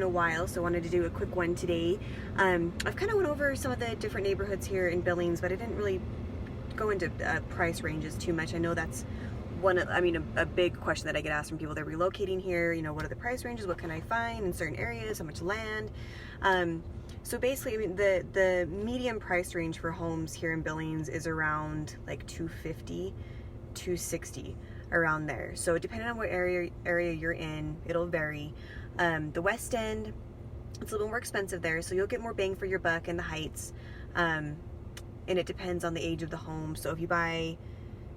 in a while, so I wanted to do a quick one today. I've kind of went over some of the different neighborhoods here in Billings, but I didn't really go into price ranges too much. I know that's a big question that I get asked from people that are relocating here. You know, what are the price ranges? What can I find in certain areas? How much land? So basically, I mean, the median price range for homes here in Billings is around like 250, 260, around there. So depending on what area you're in, it'll vary. The West End, it's a little more expensive there, so you'll get more bang for your buck in the Heights. And it depends on the age of the home. So if you buy,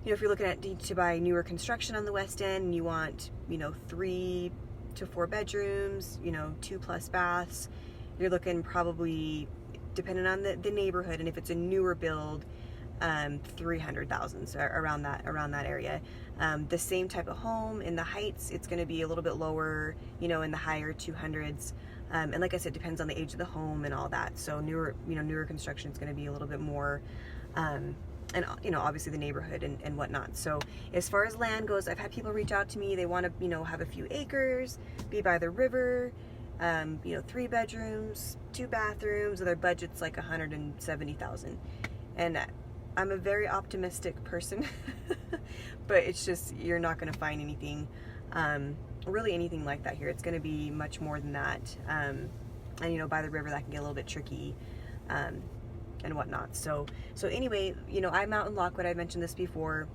if you're looking to buy newer construction on the West End and you want, 3 to 4 bedrooms, 2+ baths, you're looking probably, depending on the neighborhood, and if it's a newer build, 300,000, so around that area. The same type of home in the Heights, it's going to be a little bit lower, in the higher 200s. And like I said, depends on the age of the home and all that. So newer construction is going to be a little bit more, and obviously the neighborhood and whatnot. So as far as land goes, I've had people reach out to me. They want to, have a few acres, be by the river, 3 bedrooms, 2 bathrooms, and their budget's like 170,000. And I'm a very optimistic person, but it's just, you're not going to find anything, really anything like that here. It's going to be much more than that. And by the river, that can get a little bit tricky, and whatnot. So anyway, I'm out in Lockwood. I mentioned this before.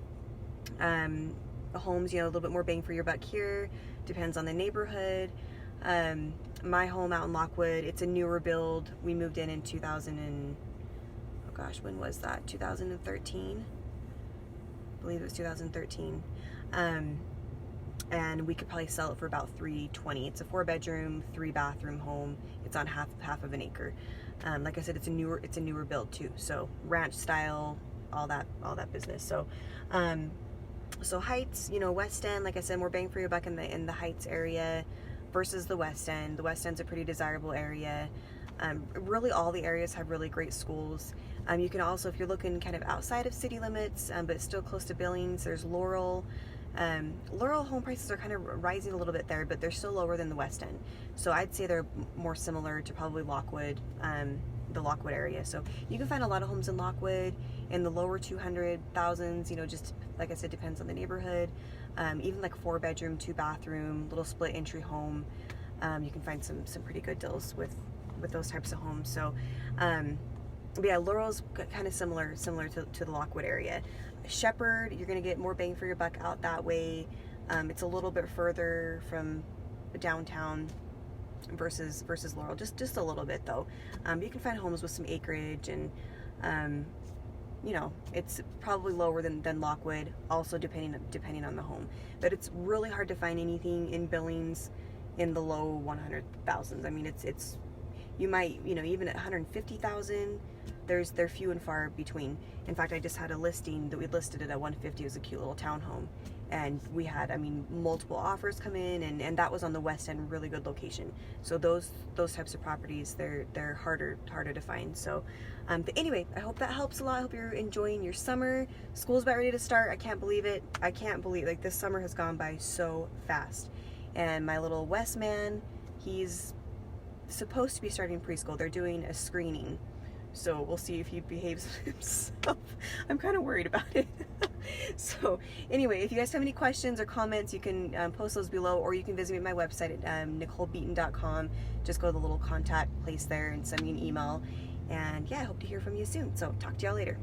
Homes, a little bit more bang for your buck here. Depends on the neighborhood. My home out in Lockwood, it's a newer build. We moved in 2000 and, oh gosh, when was that? 2013? I believe it was 2013. And we could probably sell it for about $320. It's a 4-bedroom, 3-bathroom home. It's on half of an acre. Like I said, it's a newer build too. So ranch style, all that business. So, so Heights, West End, like I said, more bang for your buck in the Heights area versus the West End. The West End's a pretty desirable area. Really all the areas have really great schools. You can also, if you're looking kind of outside of city limits, but still close to Billings, there's Laurel. Laurel home prices are kind of rising a little bit there, but they're still lower than the West End. So I'd say they're more similar to probably Lockwood, the Lockwood area. So you can find a lot of homes in Lockwood in the lower 200,000s, just like I said, depends on the neighborhood. Even like 4-bedroom, 2-bathroom, little split entry home. You can find some pretty good deals with those types of homes. So, but yeah, Laurel's kind of similar to the Lockwood area. Shepherd, you're going to get more bang for your buck out that way. It's a little bit further from downtown versus Laurel, just a little bit though. You can find homes with some acreage, and it's probably lower than Lockwood, also depending on the home. But it's really hard to find anything in Billings in the low 100,000s. I mean, it's you might, even at 150,000, they're few and far between. In fact, I just had a listing that we listed it at 150. It was a cute little townhome, and we had, multiple offers come in, and that was on the West End, really good location. So those types of properties, they're harder to find. So, but anyway, I hope that helps a lot. I hope you're enjoying your summer. School's about ready to start. I can't believe it. Like, this summer has gone by so fast. And my little West man, he's supposed to be starting preschool. They're doing a screening, so we'll see if he behaves himself. I'm kind of worried about it. So anyway, if you guys have any questions or comments, you can post those below, or you can visit me at my website at nicolebeaton.com. Just go to the little contact place there and send me an email. And yeah, I hope to hear from you soon. So talk to y'all later.